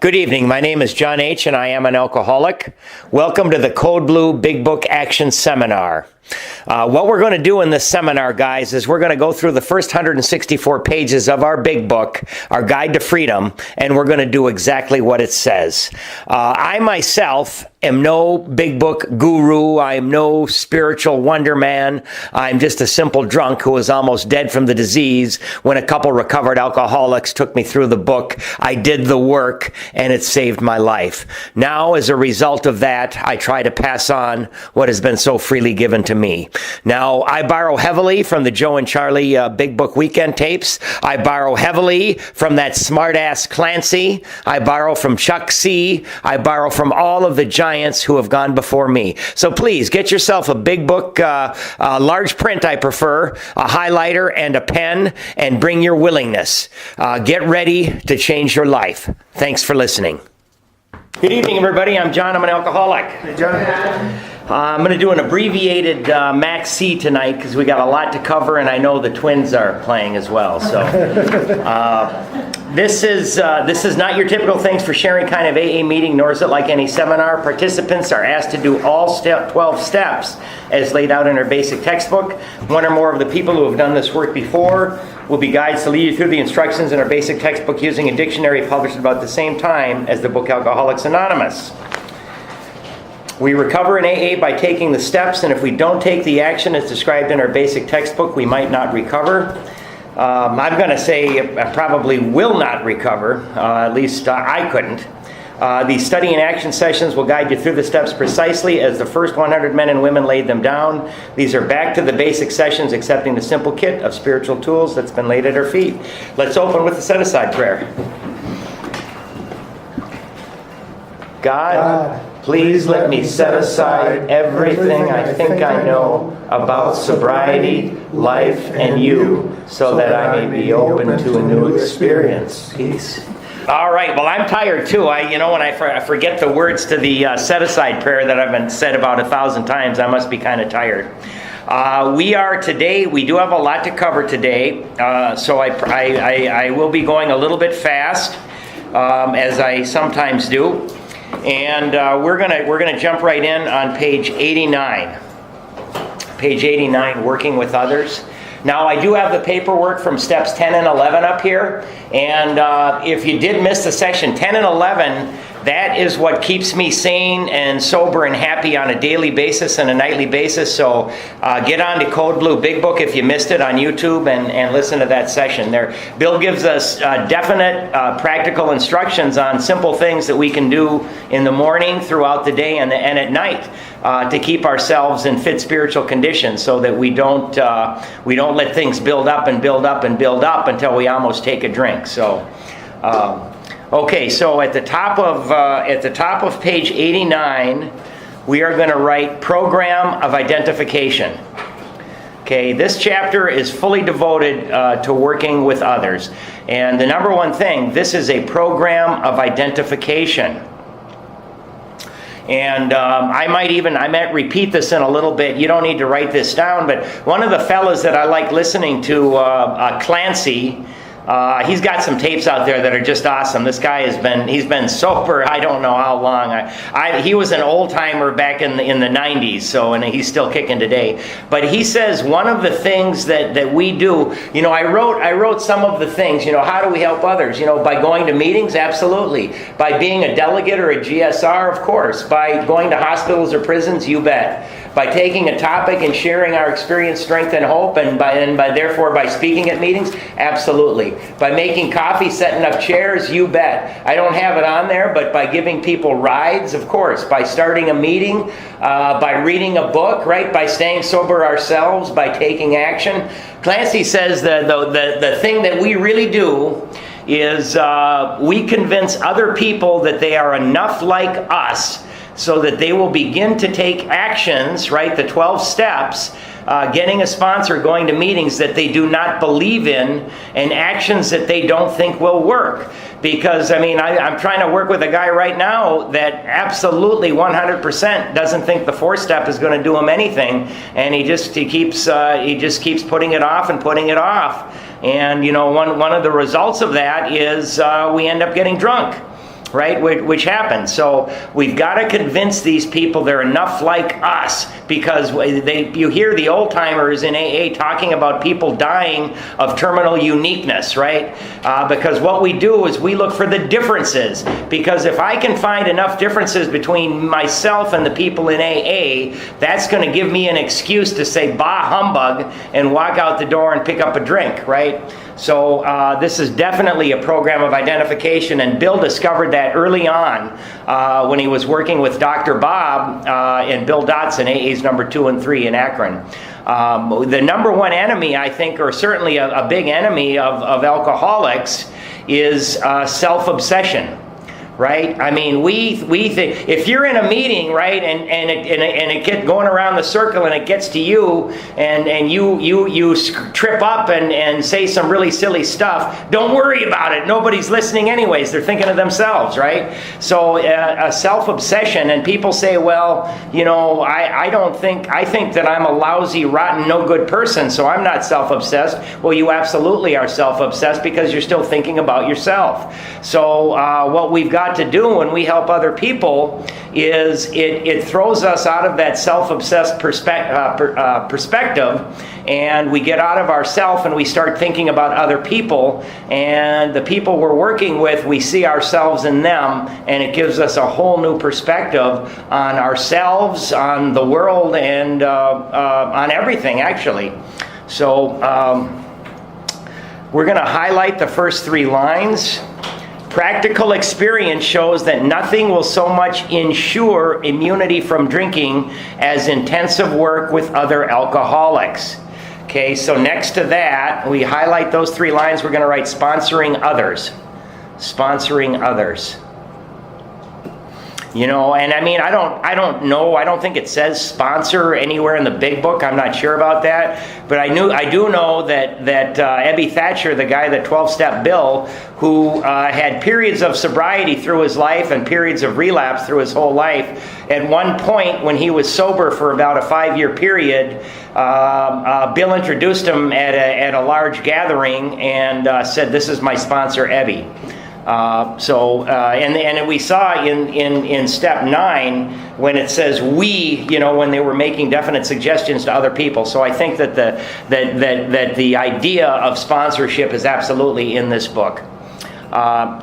Good evening. My name is John H. and I am an alcoholic. Welcome to the Code Blue Big Book Action Seminar. What we're going to do in this seminar, guys, is we're going to go through the first 164 pages of our big book, our Guide to Freedom, and we're going to do exactly what it says. I myself am no big book guru. I am no spiritual wonder man. I'm just a simple drunk who was almost dead from the disease when a couple recovered alcoholics took me through the book. I did the work, and it saved my life. Now, as a result of that, I try to pass on what has been so freely given to me. Now, I borrow heavily from the Joe and Charlie Big Book Weekend tapes. I borrow heavily from that smartass Clancy. I borrow from Chuck C. I borrow from all of the giants who have gone before me. So please, get yourself a big book, large print I prefer, a highlighter and a pen, and bring your willingness. Get ready to change your life. Thanks for listening. Good evening, everybody. I'm John. I'm an alcoholic. Hey, John. I'm going to do an abbreviated Max C tonight because we got a lot to cover, and I know the twins are playing as well. So this is not your typical Thanks for Sharing kind of AA meeting, nor is it like any seminar. Participants are asked to do all 12 steps as laid out in our basic textbook. One or more of the people who have done this work before will be guides to lead you through the instructions in our basic textbook using a dictionary published about the same time as the book Alcoholics Anonymous. We recover in AA by taking the steps, and if we don't take the action as described in our basic textbook, we might not recover. I'm going to say I probably will not recover, at least I couldn't. These study and action sessions will guide you through the steps precisely as the first 100 men and women laid them down. These are back to the basic sessions, accepting the simple kit of spiritual tools that's been laid at our feet. Let's open with the set-aside prayer. God, please let me set aside everything I think I know about sobriety, life, and you, so that I may be open to a new experience. Peace. All right. Well, I'm tired too. When I forget the words to the set-aside prayer that I've been said about 1,000 times, I must be kind of tired. We do have a lot to cover today, so I will be going a little bit fast, as I sometimes do. And we're gonna jump right in on page 89. Page 89, Working with Others. Now, I do have the paperwork from steps 10 and 11 up here. And if you did miss the section 10 and 11, that is what keeps me sane and sober and happy on a daily basis and a nightly basis. So get on to Code Blue Big Book if you missed it on YouTube and listen to that session. There, Bill gives us definite practical instructions on simple things that we can do in the morning, throughout the day, and at night to keep ourselves in fit spiritual condition, so that we don't let things build up and build up and build up until we almost take a drink. So. Okay, so at the top of page 89, we are going to write Program of Identification. Okay, this chapter is fully devoted to working with others. And the number one thing, this is a program of identification. And I might repeat this in a little bit. You don't need to write this down, but one of the fellas that I like listening to, Clancy, he's got some tapes out there that are just awesome. This guy he's been sober I don't know how long. He was an old timer back in the 90s, and he's still kicking today. But he says one of the things that we do, I wrote some of the things, how do we help others? By going to meetings, absolutely. By being a delegate or a GSR, of course. By going to hospitals or prisons, you bet. By taking a topic and sharing our experience, strength, and hope, and therefore by speaking at meetings, absolutely. By making coffee, setting up chairs, you bet. I don't have it on there, but by giving people rides, of course. By starting a meeting, by reading a book, right? By staying sober ourselves, by taking action. Clancy says the thing that we really do is we convince other people that they are enough like us so that they will begin to take actions, right? The 12 steps, getting a sponsor, going to meetings that they do not believe in, and actions that they don't think will work. Because, I'm trying to work with a guy right now that absolutely 100% doesn't think the 4th step is going to do him anything, and he just keeps putting it off and putting it off. And, one of the results of that is we end up getting drunk. right? Which happens. So we've got to convince these people they're enough like us, because you hear the old timers in AA talking about people dying of terminal uniqueness, right? Because what we do is we look for the differences. Because if I can find enough differences between myself and the people in AA, that's going to give me an excuse to say bah humbug and walk out the door and pick up a drink, right? So this is definitely a program of identification, and Bill discovered that early on when he was working with Dr. Bob and Bill Dotson, AA's number 2 and 3 in Akron. The number one enemy, I think, or certainly a big enemy of alcoholics is self-obsession. Right? I mean, we think if you're in a meeting, right, and it gets going around the circle and it gets to you, and you trip up and say some really silly stuff, don't worry about it. Nobody's listening anyways. They're thinking of themselves, right? So a self-obsession, and people say, well, I think that I'm a lousy, rotten, no good person, so I'm not self-obsessed. Well, you absolutely are self-obsessed because you're still thinking about yourself. So what we've got to do when we help other people is it throws us out of that self-obsessed perspective, and we get out of ourself and we start thinking about other people, and the people we're working with, we see ourselves in them, and it gives us a whole new perspective on ourselves, on the world, and on everything, actually. So we're going to highlight the first 3 lines. Practical experience shows that nothing will so much ensure immunity from drinking as intensive work with other alcoholics. Okay, so next to that, we highlight those 3 lines. We're going to write sponsoring others. Sponsoring others. And I mean, I don't know. I don't think it says sponsor anywhere in the big book. I'm not sure about that. But I do know that Ebby Thatcher, the guy, the 12-step Bill, who had periods of sobriety through his life and periods of relapse through his whole life, at one point when he was sober for about a 5-year period, Bill introduced him at a large gathering and said, "This is my sponsor, Ebby." And we saw in step 9 when it says we, when they were making definite suggestions to other people. So I think that the idea of sponsorship is absolutely in this book.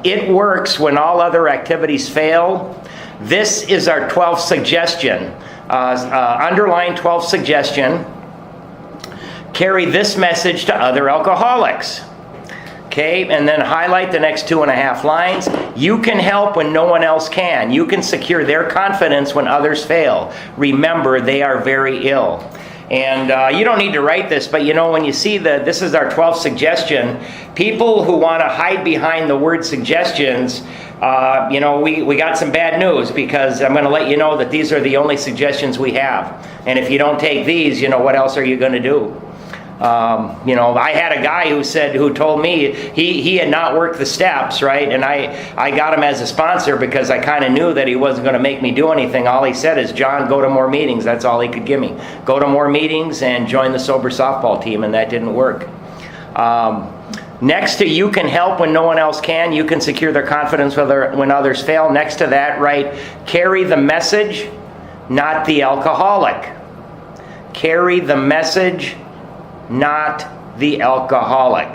It works when all other activities fail. This is our 12th suggestion. Underline 12th suggestion. Carry this message to other alcoholics. Okay, and then highlight the next 2.5 lines. You can help when no one else can. You can secure their confidence when others fail. Remember, they are very ill. And you don't need to write this, but when you see this is our 12th suggestion, people who want to hide behind the word suggestions, we got some bad news, because I'm going to let you know that these are the only suggestions we have. And if you don't take these, what else are you going to do? I had a guy who told me he had not worked the steps, right? And I got him as a sponsor because I kind of knew that he wasn't going to make me do anything. All he said is, "John, go to more meetings." That's all he could give me. Go to more meetings and join the sober softball team, and that didn't work. Next to you can help when no one else can. You can secure their confidence when others fail. Next to that, write, carry the message, not the alcoholic. Carry the message, not the alcoholic.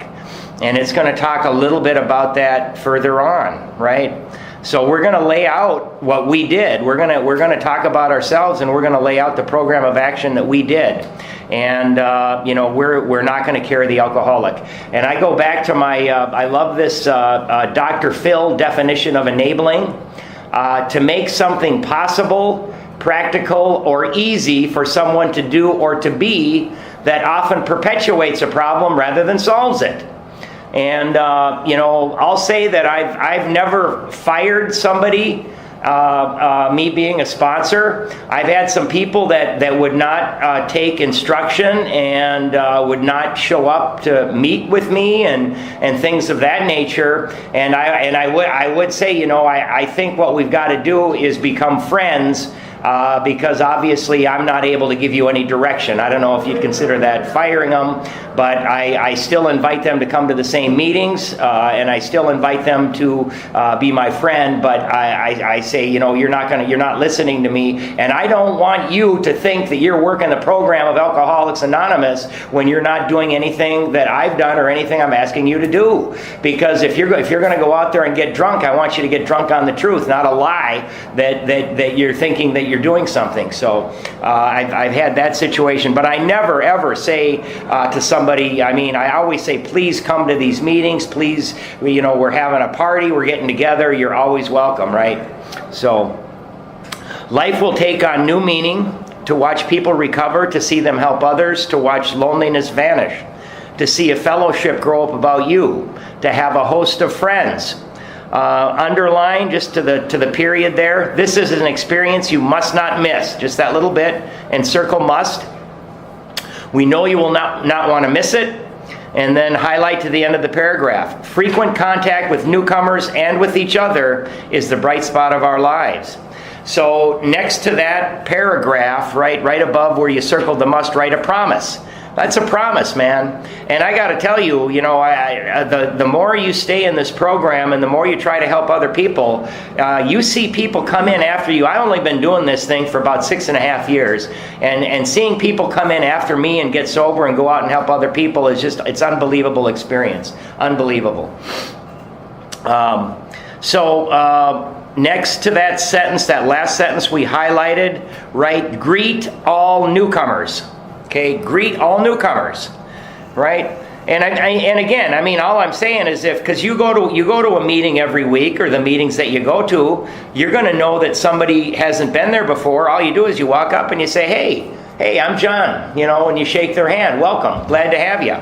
And it's going to talk a little bit about that further on, right? So we're going to lay out what we did. We're going to talk about ourselves, and we're going to lay out the program of action that we did. And we're not going to carry the alcoholic. And I go back to my I love this Dr. Phil definition of enabling. To make something possible, practical, or easy for someone to do or to be that often perpetuates a problem rather than solves it. And I'll say that I've never fired somebody, me being a sponsor. I've had some people that would not take instruction and would not show up to meet with me and things of that nature. And I would say, I think what we've got to do is become friends because obviously I'm not able to give you any direction. I don't know if you'd consider that firing them, but I still invite them to come to the same meetings, and I still invite them to be my friend, but I say, you're not listening to me, and I don't want you to think that you're working the program of Alcoholics Anonymous when you're not doing anything that I've done or anything I'm asking you to do. Because if you're going to go out there and get drunk, I want you to get drunk on the truth, not a lie that you're thinking that you're doing something. So I've had that situation, but I never ever say to somebody, I always say, please come to these meetings, please, we're having a party, we're getting together, you're always welcome, right? So life will take on new meaning, to watch people recover, to see them help others, to watch loneliness vanish, to see a fellowship grow up about you, to have a host of friends. Underline just to the period there, this is an experience you must not miss. Just that little bit, and circle must. We know you will not want to miss it. And then highlight to the end of the paragraph. Frequent contact with newcomers and with each other is the bright spot of our lives. So next to that paragraph, right above where you circled the must, write a promise. That's a promise, man. And I got to tell you, the more you stay in this program and the more you try to help other people, you see people come in after you. I've only been doing this thing for about 6.5 years. And seeing people come in after me and get sober and go out and help other people is it's unbelievable experience. Unbelievable. Next to that sentence, that last sentence we highlighted, right? Greet all newcomers. Okay, greet all newcomers, right? And again, all I'm saying is because you go to a meeting every week, or the meetings that you go to, you're going to know that somebody hasn't been there before. All you do is you walk up and you say, hey, I'm John, and you shake their hand. Welcome, glad to have you.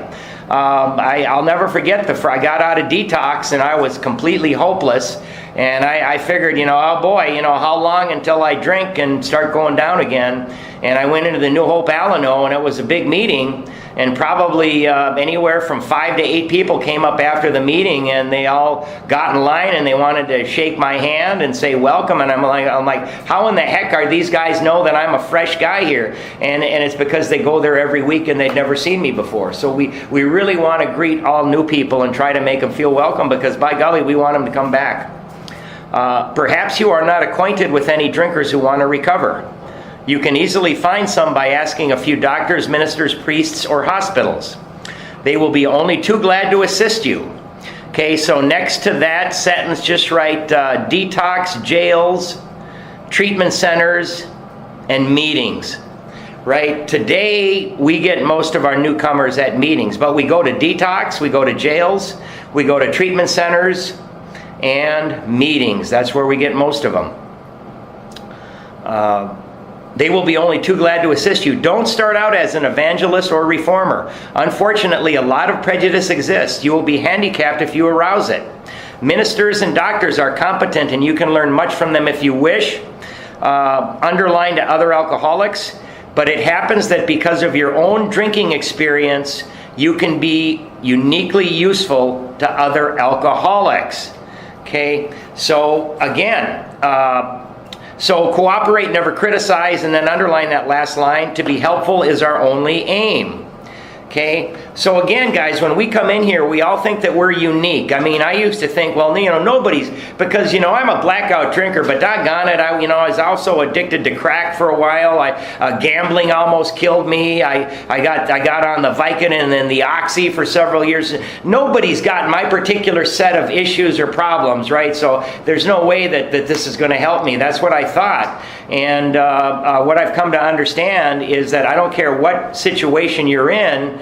I'll never forget I got out of detox and I was completely hopeless. And I figured, oh boy, how long until I drink and start going down again? And I went into the New Hope Alano, and it was a big meeting. And probably anywhere from 5 to 8 people came up after the meeting, and they all got in line and they wanted to shake my hand and say welcome. And I'm like, how in the heck are these guys know that I'm a fresh guy here? And it's because they go there every week and they'd never seen me before. So we really want to greet all new people and try to make them feel welcome, because by golly, we want them to come back. Perhaps you are not acquainted with any drinkers who want to recover. You can easily find some by asking a few doctors, ministers, priests, or hospitals. They will be only too glad to assist you. Okay, so next to that sentence, just write detox, jails, treatment centers, and meetings. Right? Today, we get most of our newcomers at meetings, but we go to detox, we go to jails, we go to treatment centers, and meetings. That's where we get most of them. They will be only too glad to assist you. Don't start out as an evangelist or reformer. Unfortunately, a lot of prejudice exists. You will be handicapped if you arouse it. Ministers and doctors are competent, and you can learn much from them if you wish. Underline to other alcoholics. But it happens that because of your own drinking experience, you can be uniquely useful to other alcoholics. Okay, so again, so cooperate, never criticize, and then underline that last line, to be helpful is our only aim. Okay, so again, guys, when we come in here, we all think that we're unique. I used to think, well, nobody's, because, I'm a blackout drinker, but doggone it, I was also addicted to crack for a while. Gambling almost killed me. I got on the Vicodin and then the Oxy for several years. Nobody's got my particular set of issues or problems, right? So there's no way that this is going to help me. That's what I thought. And what I've come to understand is that I don't care what situation you're in,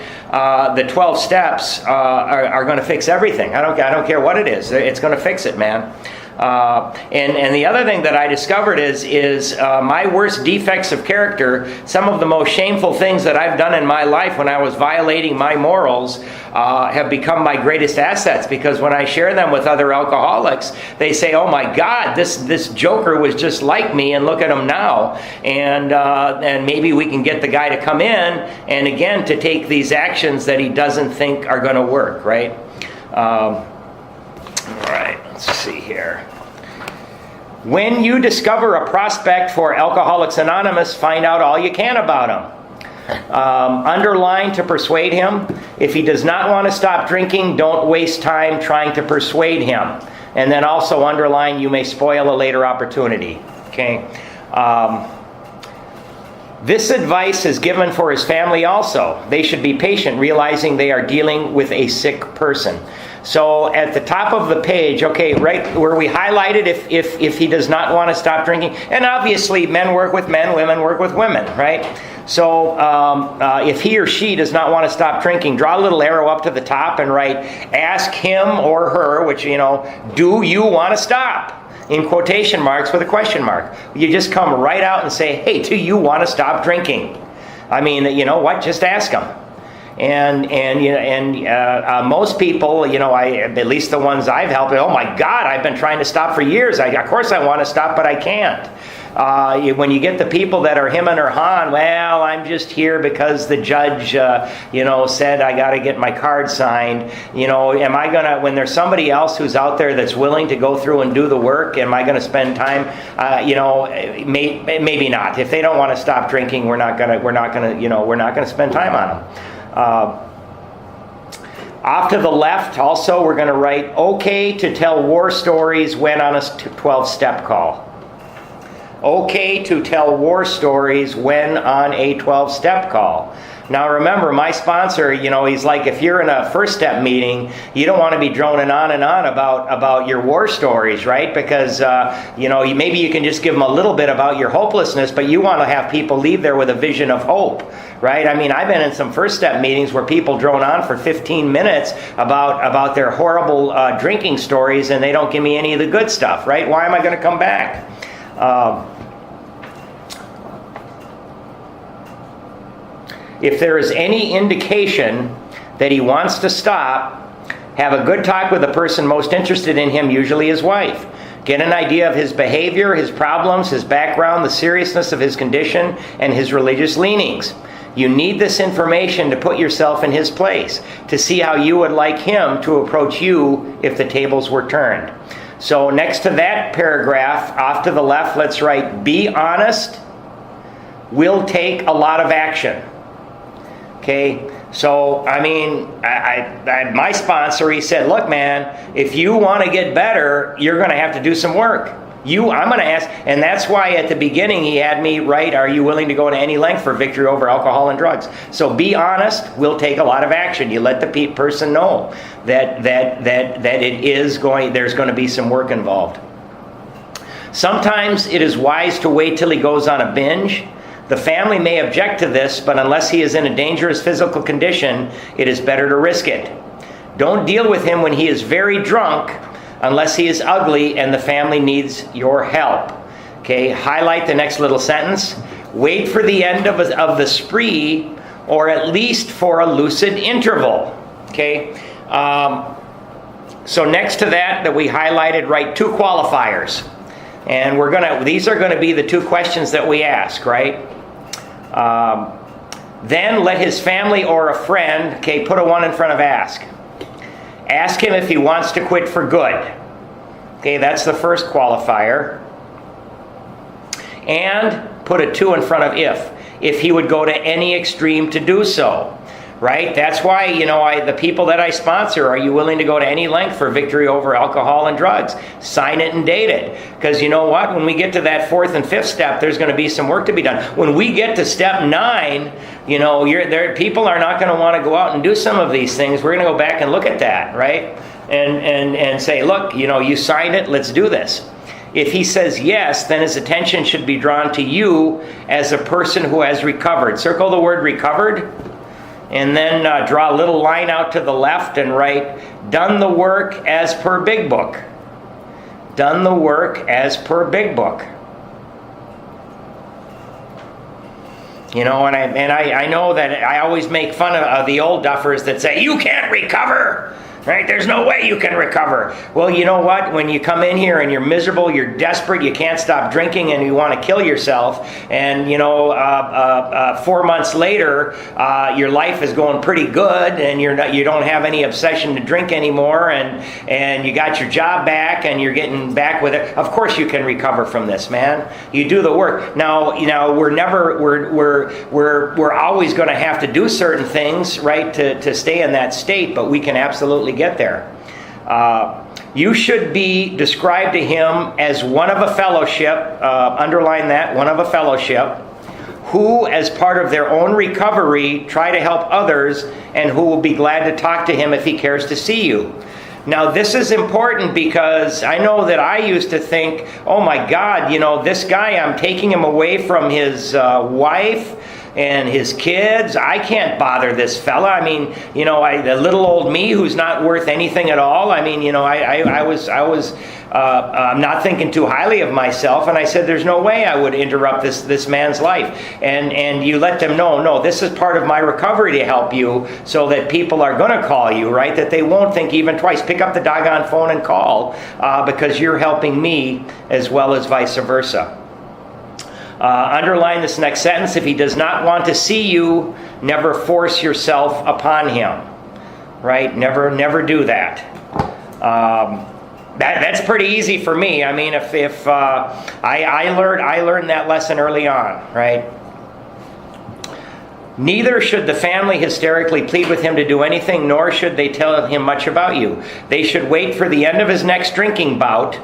the 12 steps are going to fix everything. I don't care what it is. It's going to fix it, man. And the other thing that I discovered is my worst defects of character, some of the most shameful things that I've done in my life when I was violating my morals, have become my greatest assets, because when I share them with other alcoholics, they say, oh my God, this joker was just like me, and look at him now. And maybe we can get the guy to come in and again to take these actions that he doesn't think are going to work, right? All right, let's see here. When you discover a prospect for Alcoholics Anonymous, find out all you can about him. Underline to persuade him. If he does not want to stop drinking, don't waste time trying to persuade him. And then also underline, you may spoil a later opportunity. Okay. This advice is given for his family also. They should be patient, realizing they are dealing with a sick person. So at the top of the page, okay, right where we highlighted if he does not want to stop drinking, and obviously men work with men, women work with women, right? So if he or she does not want to stop drinking, draw a little arrow up to the top and write, ask him or her, which, do you want to stop? In quotation marks with a question mark. You just come right out and say, hey, do you want to stop drinking? I mean, you know what? Just ask them. And most people, at least the ones I've helped, oh my God, I've been trying to stop for years. Of course I want to stop, but I can't. When you get the people that are him and her han, well, I'm just here because the judge, said I got to get my card signed. Am I going to, when there's somebody else who's out there that's willing to go through and do the work, am I going to spend time? Maybe not. If they don't want to stop drinking, we're not going to spend time on them. Off to the left, also, we're going to write, okay to tell war stories when on a 12-step call. Okay to tell war stories when on a 12-step call. Now remember, my sponsor, he's like, if you're in a first step meeting, you don't want to be droning on and on about your war stories, right? Because, maybe you can just give them a little bit about your hopelessness, but you want to have people leave there with a vision of hope, right? I mean, I've been in some first step meetings where people drone on for 15 minutes about their horrible drinking stories, and they don't give me any of the good stuff, right? Why am I going to come back? If there is any indication that he wants to stop, have a good talk with the person most interested in him, usually his wife. Get an idea of his behavior, his problems, his background, the seriousness of his condition, and his religious leanings. You need this information to put yourself in his place, to see how you would like him to approach you if the tables were turned. So next to that paragraph, off to the left, let's write, be honest, will take a lot of action. Okay, so, my sponsor, he said, look, man, if you want to get better, you're going to have to do some work. I'm going to ask, and that's why at the beginning he had me write, are you willing to go to any length for victory over alcohol and drugs? So be honest, will take a lot of action. You let the person know that there's going to be some work involved. Sometimes it is wise to wait till he goes on a binge. The family may object to this, but unless he is in a dangerous physical condition, it is better to risk it. Don't deal with him when he is very drunk, unless he is ugly and the family needs your help. Okay, highlight the next little sentence. Wait for the end of the spree, or at least for a lucid interval. Okay, so next to that we highlighted, write 2 qualifiers. And these are going to be the 2 questions that we ask, right? Then let his family or a friend, put a 1 in front of ask. Ask him if he wants to quit for good. Okay, that's the first qualifier. And put a 2 in front of if he would go to any extreme to do so. Right? That's why, the people that I sponsor, are you willing to go to any length for victory over alcohol and drugs? Sign it and date it. Because you know what? When we get to that 4th and 5th step, there's going to be some work to be done. When we get to step 9, people are not going to want to go out and do some of these things. We're going to go back and look at that, right? And say, look, you signed it, let's do this. If he says yes, then his attention should be drawn to you as a person who has recovered. Circle the word recovered. And then draw a little line out to the left and write, done the work as per Big Book. Done the work as per Big Book. And I know that I always make fun of the old duffers that say, you can't recover. right? There's no way you can recover. Well, you know what? When you come in here and you're miserable, you're desperate, you can't stop drinking, and you want to kill yourself, and 4 months later, your life is going pretty good, and you don't have any obsession to drink anymore, and you got your job back, and you're getting back with it. Of course, you can recover from this, man. You do the work. Now, we're always going to have to do certain things, right, to stay in that state, but we can absolutely get there. You should be described to him as one of a fellowship, underline that, one of a fellowship, who, as part of their own recovery, try to help others, and who will be glad to talk to him if he cares to see you. Now, this is important because I know that I used to think, oh my God, this guy, I'm taking him away from his wife and his kids. I can't bother this fella. I mean, the little old me who's not worth anything at all. I mean, I was not thinking too highly of myself, and I said, there's no way I would interrupt this man's life. And you let them know, no, this is part of my recovery to help you, so that people are going to call you, right? That they won't think even twice. Pick up the doggone phone and call, because you're helping me as well as vice versa. Underline this next sentence. If he does not want to see you, never force yourself upon him. Right? Never do that. That's pretty easy for me. I mean, if I learned that lesson early on, right? Neither should the family hysterically plead with him to do anything, nor should they tell him much about you. They should wait for the end of his next drinking bout.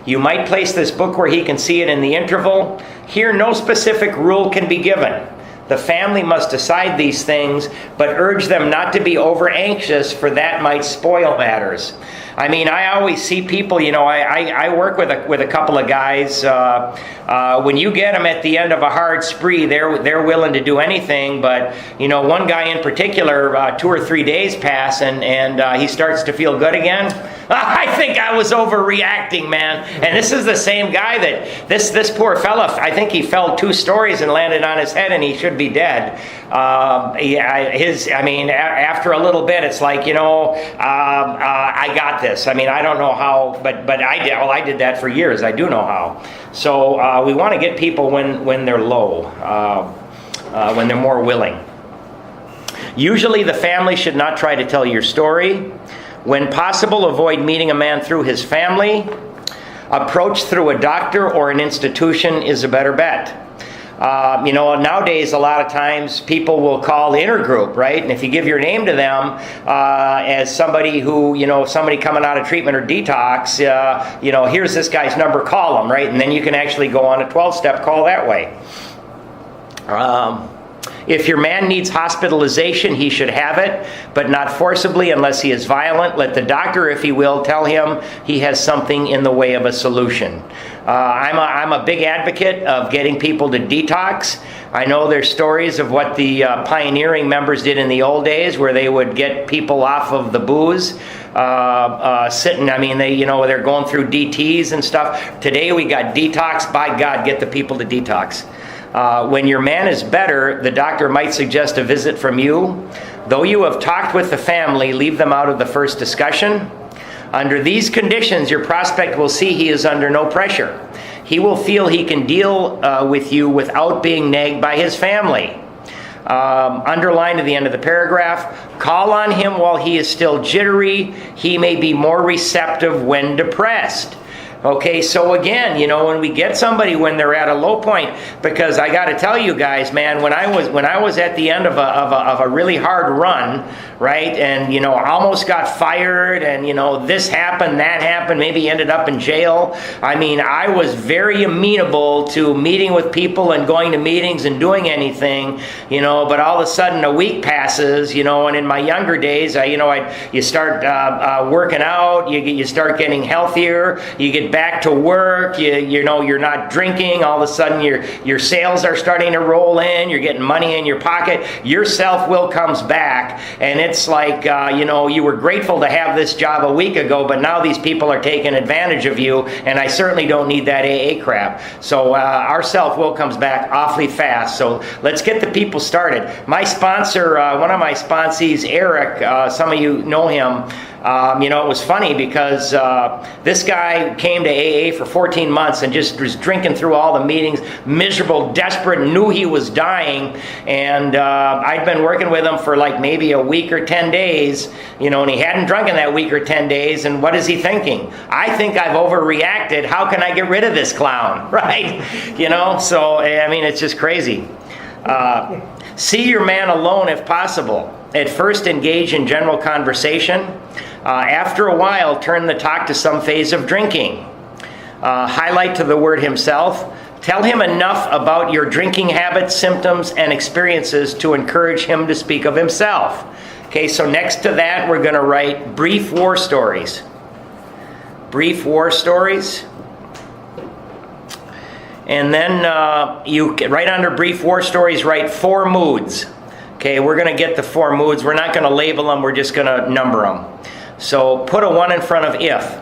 You might place this book where he can see it in the interval. Here, no specific rule can be given. The family must decide these things, but urge them not to be over anxious, for that might spoil matters. I mean, I always see people, I work with a couple of guys. When you get them at the end of a hard spree, they're willing to do anything. But, one guy in particular, 2 or 3 days pass and he starts to feel good again. I think I was overreacting, man. And this is the same guy that, this poor fella, I think he fell 2 stories and landed on his head, and he should be dead. After a little bit, it's like, I got this. I mean, I don't know how, but I did. Well, I did that for years. I do know how. So we want to get people when they're low, when they're more willing. Usually the family should not try to tell your story. When possible, avoid meeting a man through his family. Approach through a doctor or an institution is a better bet. Nowadays, a lot of times people will call the intergroup, right? And if you give your name to them as somebody who, somebody coming out of treatment or detox, here's this guy's number, call him, right? And then you can actually go on a 12-step call that way. If your man needs hospitalization, he should have it, but not forcibly unless he is violent. Let the doctor, if he will, tell him he has something in the way of a solution. I'm a big advocate of getting people to detox. I know there's stories of what the pioneering members did in the old days, where they would get people off of the booze. They're going through DTs and stuff. Today we got detox. By God, get the people to detox. When your man is better, the doctor might suggest a visit from you. Though you have talked with the family, leave them out of the first discussion. Under these conditions, your prospect will see he is under no pressure. He will feel he can deal with you without being nagged by his family. Underlined at the end of the paragraph, call on him while he is still jittery. He may be more receptive when depressed. Okay, so again, when we get somebody when they're at a low point, because I got to tell you guys, man, when I was at the end of a really hard run, right, and almost got fired, and this happened, that happened, maybe ended up in jail. I mean, I was very amenable to meeting with people and going to meetings and doing anything, but all of a sudden a week passes, and in my younger days, you start working out, you start getting healthier, you get back to work, you're not drinking, all of a sudden your sales are starting to roll in, you're getting money in your pocket, your self-will comes back, and it's like, you were grateful to have this job a week ago, but now these people are taking advantage of you, and I certainly don't need that AA crap. So our self-will comes back awfully fast, so let's get the people started. My sponsor, one of my sponsees, Eric, some of you know him, It was funny because this guy came to AA for 14 months and just was drinking through all the meetings, miserable, desperate, knew he was dying. And I'd been working with him for like maybe a week or 10 days, and he hadn't drunk in that week or 10 days. And what is he thinking? I think I've overreacted. How can I get rid of this clown, right? So, it's just crazy. See your man alone if possible. At first, engage in general conversation. After a while, turn the talk to some phase of drinking. Highlight to the word himself. Tell him enough about your drinking habits, symptoms, and experiences to encourage him to speak of himself. Okay, so next to that, we're going to write brief war stories. Brief war stories. And then you right under brief war stories, write 4 moods. Okay, we're going to get the 4 moods. We're not going to label them. We're just going to number them. So put a 1 in front of if.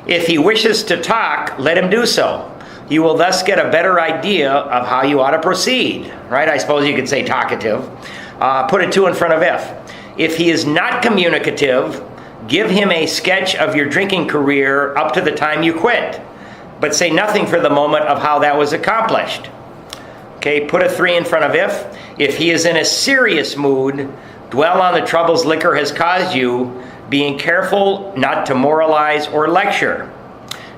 If he wishes to talk, let him do so. You will thus get a better idea of how you ought to proceed. Right? I suppose you could say talkative. Put a 2 in front of if. If he is not communicative, give him a sketch of your drinking career up to the time you quit. But say nothing for the moment of how that was accomplished. Okay, put a 3 in front of if. If he is in a serious mood, dwell on the troubles liquor has caused you, being careful not to moralize or lecture.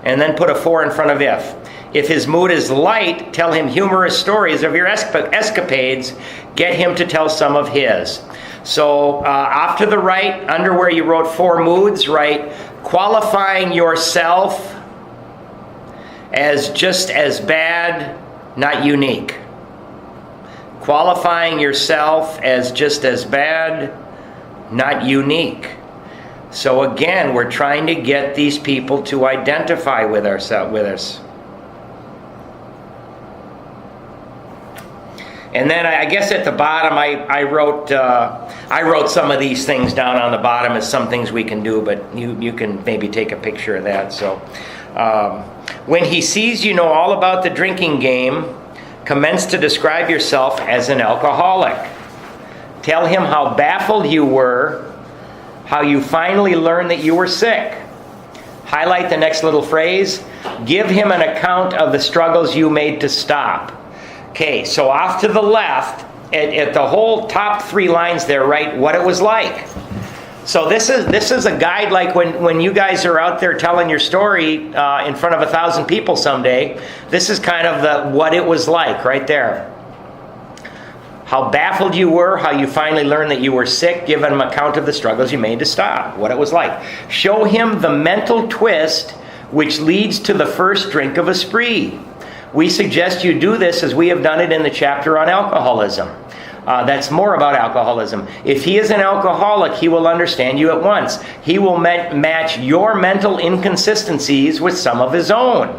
And then put a 4 in front of if. If his mood is light, tell him humorous stories of your escapades. Get him to tell some of his. So off to the right, under where you wrote 4 moods, write qualifying yourself as just as bad, not unique. Qualifying yourself as just as bad, not unique. So again, we're trying to get these people to identify with us. And then I guess at the bottom, I wrote some of these things down on the bottom as some things we can do, but you can maybe take a picture of that. So when he sees you know all about the drinking game, commence to describe yourself as an alcoholic. Tell him how baffled you were, how you finally learned that you were sick. Highlight the next little phrase. Give him an account of the struggles you made to stop. Okay, so off to the left, at the whole top 3 lines there, write what it was like. So this is a guide like when you guys are out there telling your story in front of 1,000 people someday. This is kind of the what it was like right there. How baffled you were, how you finally learned that you were sick, give him an account of the struggles you made to stop, what it was like. Show him the mental twist which leads to the first drink of a spree. We suggest you do this as we have done it in the chapter on alcoholism. That's more about alcoholism. If he is an alcoholic, he will understand you at once. He will match your mental inconsistencies with some of his own.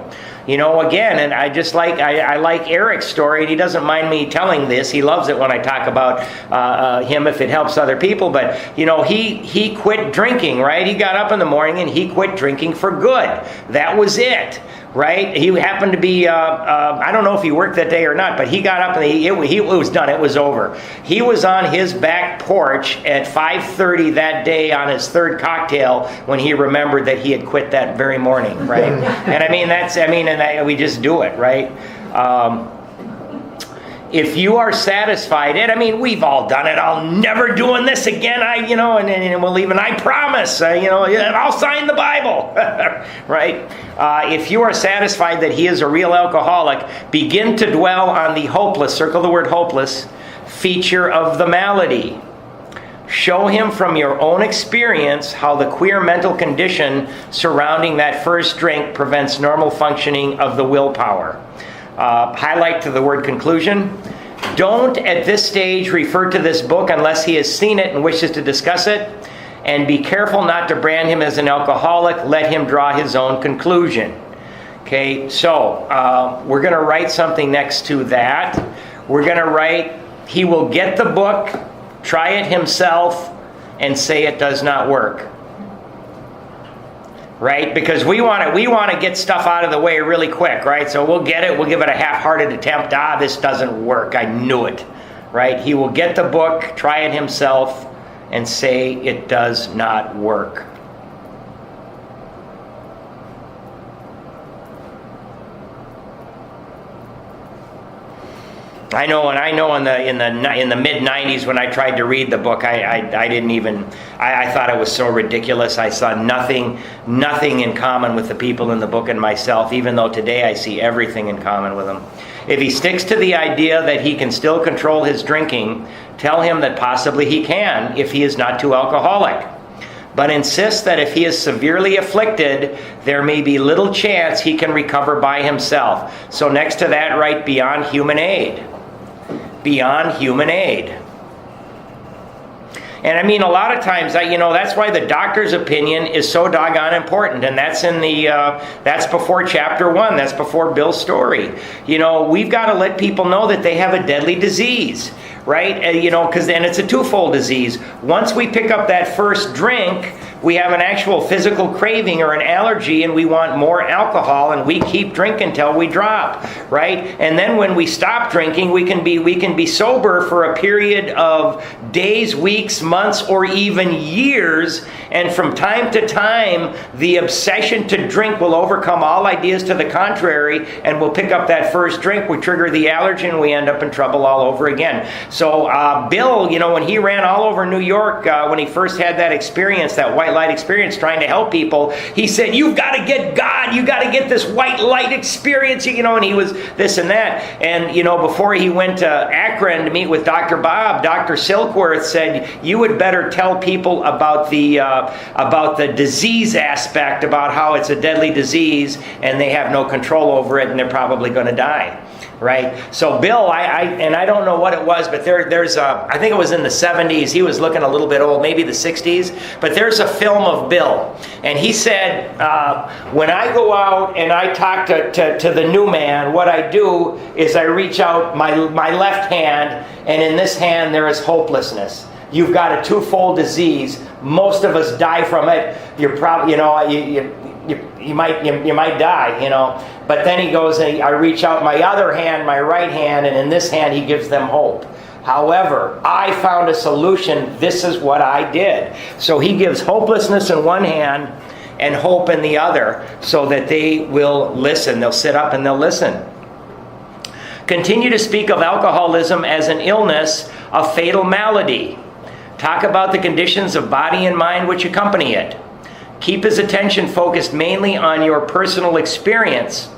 Again, and I like Eric's story, and he doesn't mind me telling this. He loves it when I talk about him if it helps other people. But, he quit drinking, right? He got up in the morning and he quit drinking for good. That was it. Right? He happened to be, I don't know if he worked that day or not, but he got up and it was done. It was over. He was on his back porch at 5:30 that day on his 3rd cocktail when he remembered that he had quit that very morning, right? And we just do it, right? If you are satisfied, we've all done it. I'll never doing this again. And we'll even, I promise, I'll sign the Bible, right? If you are satisfied that he is a real alcoholic, begin to dwell on the hopeless, circle the word hopeless, feature of the malady. Show him from your own experience how the queer mental condition surrounding that first drink prevents normal functioning of the willpower. Highlight to the word conclusion. Don't at this stage refer to this book unless he has seen it and wishes to discuss it. And be careful not to brand him as an alcoholic. Let him draw his own conclusion. Okay, so we're going to write something next to that. We're going to write, he will get the book, try it himself, and say it does not work. Right? Because we want to get stuff out of the way really quick, right? So we'll get it, we'll give it a half-hearted attempt. This doesn't work. I knew it. Right? He will get the book, try it himself, and say it does not work. I know in the mid '90s when I tried to read the book, I didn't even. I thought it was so ridiculous. I saw nothing in common with the people in the book and myself. Even though today I see everything in common with them. If he sticks to the idea that he can still control his drinking, tell him that possibly he can if he is not too alcoholic. But insist that if he is severely afflicted, there may be little chance he can recover by himself. So next to that, write beyond human aid. Beyond human aid. And I mean, a lot of times, that's why the doctor's opinion is so doggone important. And that's that's before chapter 1. That's before Bill's story. We've got to let people know that they have a deadly disease, right? Because then it's a twofold disease. Once we pick up that first drink, we have an actual physical craving or an allergy, and we want more alcohol, and we keep drinking till we drop, right? And then when we stop drinking, we can be sober for a period of days, weeks, months, or even years. And from time to time, the obsession to drink will overcome all ideas to the contrary, and we'll pick up that first drink, we trigger the allergy, and we end up in trouble all over again. So Bill, when he ran all over New York, when he first had that experience, that white light experience trying to help people, he said, you've got to get God, you got to get this white light experience, and he was this and that. And, before he went to Akron to meet with Dr. Bob, Dr. Silkworth said, you would better tell people about the disease aspect, about how it's a deadly disease and they have no control over it and they're probably going to die. Right? So Bill, I don't know what it was, but there's I think it was in the 70s. He was looking a little bit old, maybe the 60s. But there's a film of Bill. And he said, when I go out and I talk to the new man, what I do is I reach out my left hand, and in this hand there is hopelessness. You've got a twofold disease. Most of us die from it. You're probably, you might die, But then he goes and I reach out my other hand, my right hand, and in this hand he gives them hope. However, I found a solution. This is what I did. So he gives hopelessness in one hand and hope in the other, so that they will listen. They'll sit up and they'll listen. Continue to speak of alcoholism as an illness, a fatal malady. Talk about the conditions of body and mind which accompany it. Keep his attention focused mainly on your personal experience.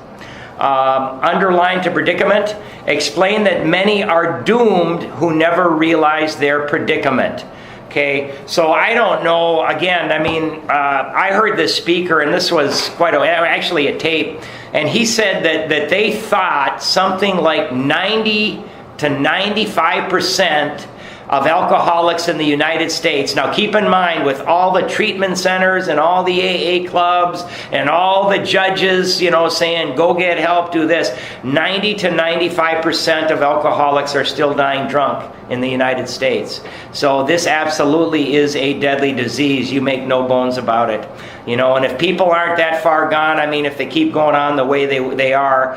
Underline to predicament. Explain that many are doomed who never realize their predicament. Okay, so I don't know. Again, I heard this speaker, and this was actually a tape, and he said that they thought something like 90 to 95% of alcoholics in the United States. Now keep in mind, with all the treatment centers and all the AA clubs and all the judges, saying, go get help, do this, 90 to 95% of alcoholics are still dying drunk in the United States. So this absolutely is a deadly disease. You make no bones about it. And if people aren't that far gone, if they keep going on the way they are,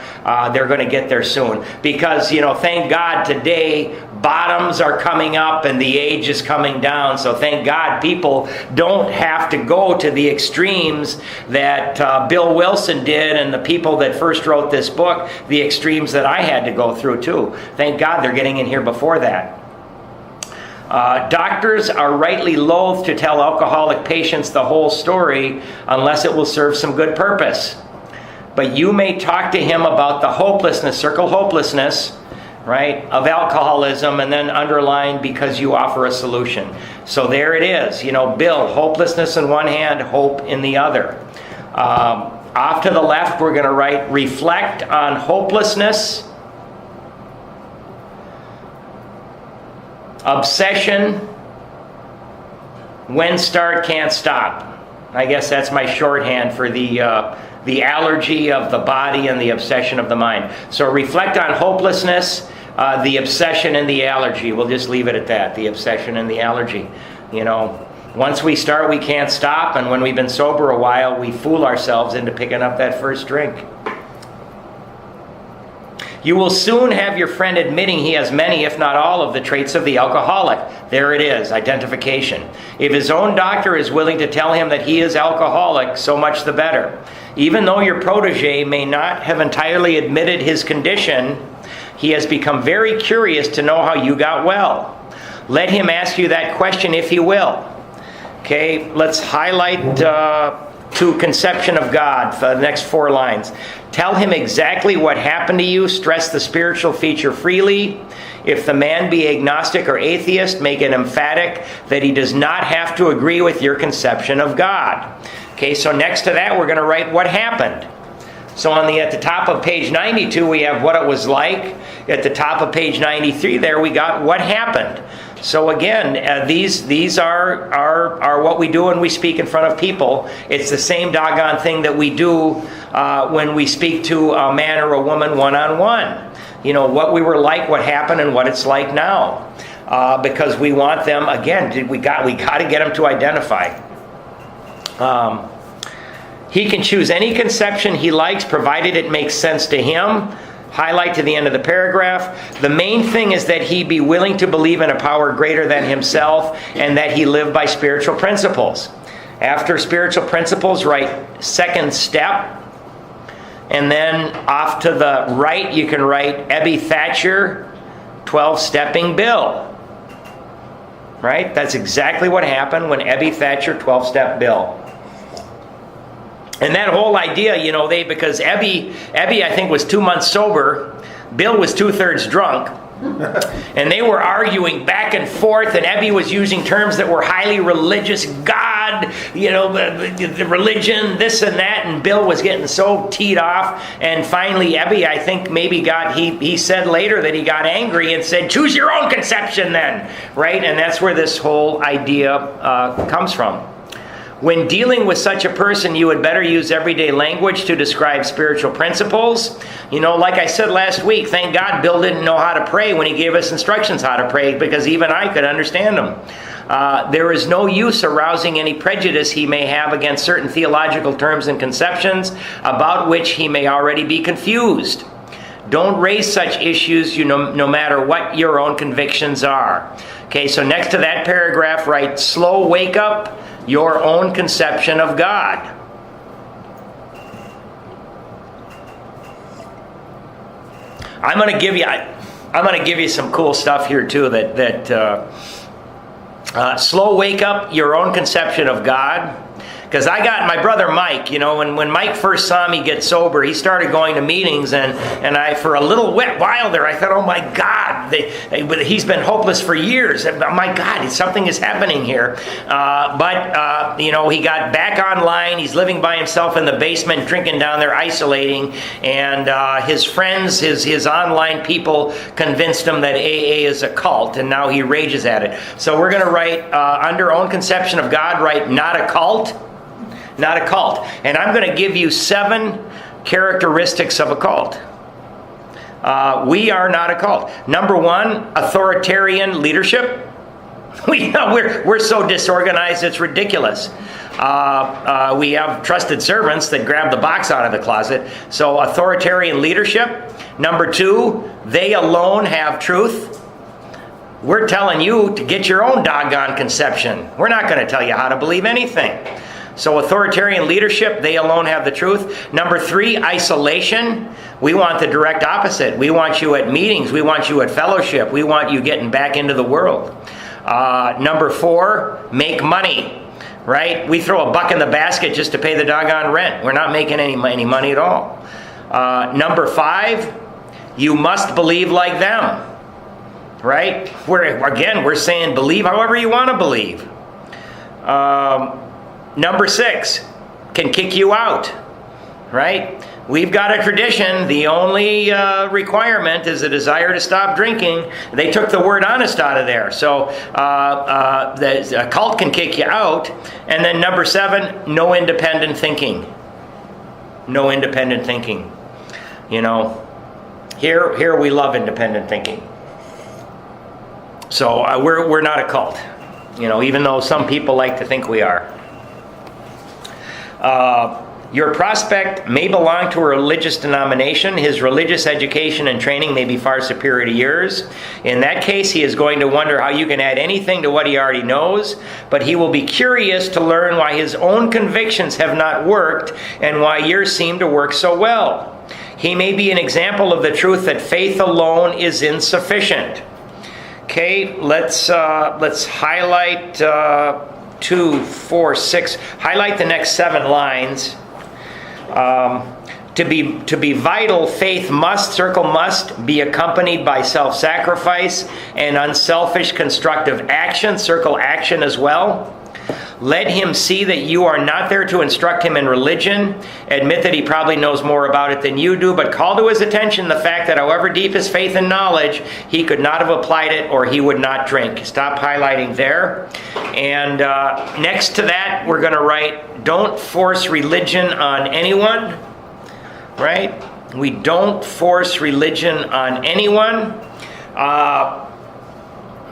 they're going to get there soon. Because, thank God today, bottoms are coming up and the age is coming down. So thank God people don't have to go to the extremes that Bill Wilson did, and the people that first wrote this book, the extremes that I had to go through too. Thank God they're getting in here before that. Doctors are rightly loath to tell alcoholic patients the whole story unless it will serve some good purpose. But you may talk to him about the hopelessness, circle hopelessness, right, of alcoholism, and then underline because you offer a solution. So there it is. Bill, hopelessness in one hand, hope in the other. Off to the left, we're going to write, reflect on hopelessness, obsession, when start, can't stop. I guess that's my shorthand for the allergy of the body and the obsession of the mind. So reflect on hopelessness, the obsession and the allergy. We'll just leave it at that, the obsession and the allergy. Once we start, we can't stop, and when we've been sober a while, we fool ourselves into picking up that first drink. You will soon have your friend admitting he has many, if not all, of the traits of the alcoholic. There it is, identification. If his own doctor is willing to tell him that he is alcoholic, so much the better. Even though your protege may not have entirely admitted his condition, he has become very curious to know how you got well. Let him ask you that question if he will. Okay, let's highlight to conception of God for the next 4 lines. Tell him exactly what happened to you. Stress the spiritual feature freely. If the man be agnostic or atheist, make it emphatic that he does not have to agree with your conception of God. Okay, so next to that, we're going to write what happened. So at the top of page 92, we have what it was like. At the top of page 93 there, we got what happened. So again, these are what we do when we speak in front of people. It's the same doggone thing that we do when we speak to a man or a woman one-on-one. You know, what we were like, what happened, and what it's like now. Because we want them, again, we got to get them to identify. He can choose any conception he likes, provided it makes sense to him. Highlight to the end of the paragraph. The main thing is that he be willing to believe in a power greater than himself, and that he live by spiritual principles. After spiritual principles, write second step. And then off to the right, you can write Ebby Thatcher, 12-stepping Bill. Right? That's exactly what happened when Ebby Thatcher, 12-step Bill. And that whole idea, you know, because Ebby, I think, was 2 months sober. Bill was 2/3 drunk. And they were arguing back and forth, and Ebby was using terms that were highly religious. God, you know, the religion, this and that, and Bill was getting so teed off. And finally, Ebby, I think, maybe he said later that he got angry and said, choose your own conception then, right? And that's where this whole idea comes from. When dealing with such a person, you would better use everyday language to describe spiritual principles. You know, like I said last week, thank God Bill didn't know how to pray when he gave us instructions how to pray, because even I could understand them. There is no use arousing any prejudice he may have against certain theological terms and conceptions about which he may already be confused. Don't raise such issues, no matter what your own convictions are. Okay, so next to that paragraph, write slow wake up, your own conception of God. I'm going to give you some cool stuff here too. Slow wake up, your own conception of God. Because I got my brother Mike, you know, when Mike first saw me get sober, he started going to meetings, and I, for a little while there, I thought, oh my God, he's been hopeless for years. Oh my God, something is happening here. But you know, he got back online. He's living by himself in the basement, drinking down there, isolating, and his friends, his online people convinced him that AA is a cult, and now he rages at it. So we're going to write, under own conception of God, write not a cult. Not a cult. And I'm going to give you 7 characteristics of a cult. We are not a cult. Number 1, authoritarian leadership. We're so disorganized, it's ridiculous. We have trusted servants that grab the box out of the closet. So authoritarian leadership. Number 2, they alone have truth. We're telling you to get your own doggone conception. We're not going to tell you how to believe anything. So authoritarian leadership, they alone have the truth. Number 3, isolation. We want the direct opposite. We want you at meetings. We want you at fellowship. We want you getting back into the world. Number 4, make money. Right? We throw a buck in the basket just to pay the doggone rent. We're not making any money at all. Number 5, you must believe like them. Right? We're saying believe however you want to believe. Number 6, can kick you out, right? We've got a tradition. The only requirement is a desire to stop drinking. They took the word honest out of there. So a cult can kick you out. And then number 7, no independent thinking. No independent thinking. You know, here we love independent thinking. So we're not a cult, you know, even though some people like to think we are. Your prospect may belong to a religious denomination. His religious education and training may be far superior to yours. In that case, he is going to wonder how you can add anything to what he already knows, but he will be curious to learn why his own convictions have not worked and why yours seem to work so well. He may be an example of the truth that faith alone is insufficient. Okay, let's highlight 2, 4, 6. Highlight the next 7 lines. To be vital, faith must be accompanied by self-sacrifice and unselfish constructive action. Circle action as well. Let him see that you are not there to instruct him in religion. Admit that he probably knows more about it than you do, but call to his attention the fact that however deep his faith and knowledge, he could not have applied it or he would not drink. Stop highlighting there. And next to that, we're going to write, don't force religion on anyone. Right? We don't force religion on anyone.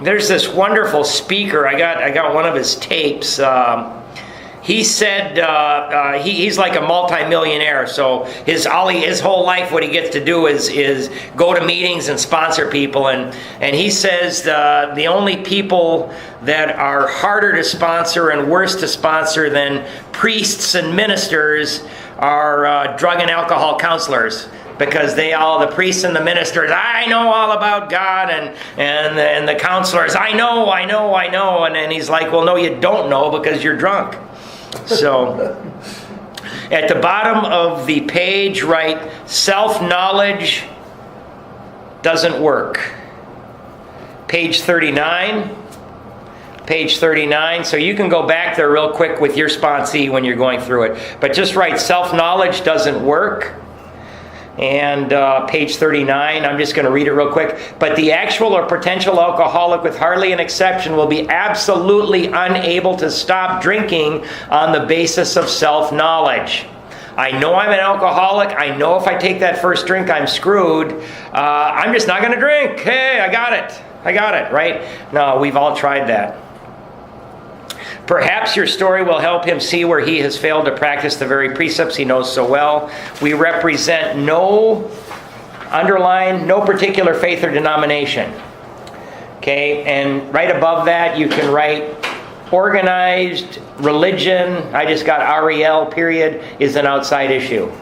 There's this wonderful speaker. I got one of his tapes. He said he's like a multimillionaire. So his whole life, what he gets to do is go to meetings and sponsor people. And he says the only people that are harder to sponsor and worse to sponsor than priests and ministers are drug and alcohol counselors. Because the priests and the ministers, I know all about God, and the counselors, I know. And then he's like, well, no, you don't know because you're drunk. So, at the bottom of the page, write, self-knowledge doesn't work. Page 39. Page 39. So you can go back there real quick with your sponsee when you're going through it. But just write, self-knowledge doesn't work. And page 39, I'm just going to read it real quick. But the actual or potential alcoholic, with hardly an exception, will be absolutely unable to stop drinking on the basis of self-knowledge. I know I'm an alcoholic. I know if I take that first drink, I'm screwed. I'm just not going to drink. Hey, I got it, right? No, we've all tried that. Perhaps your story will help him see where he has failed to practice the very precepts he knows so well. We represent no particular faith or denomination. Okay, and right above that you can write organized religion. I just got REL, period, is an outside issue.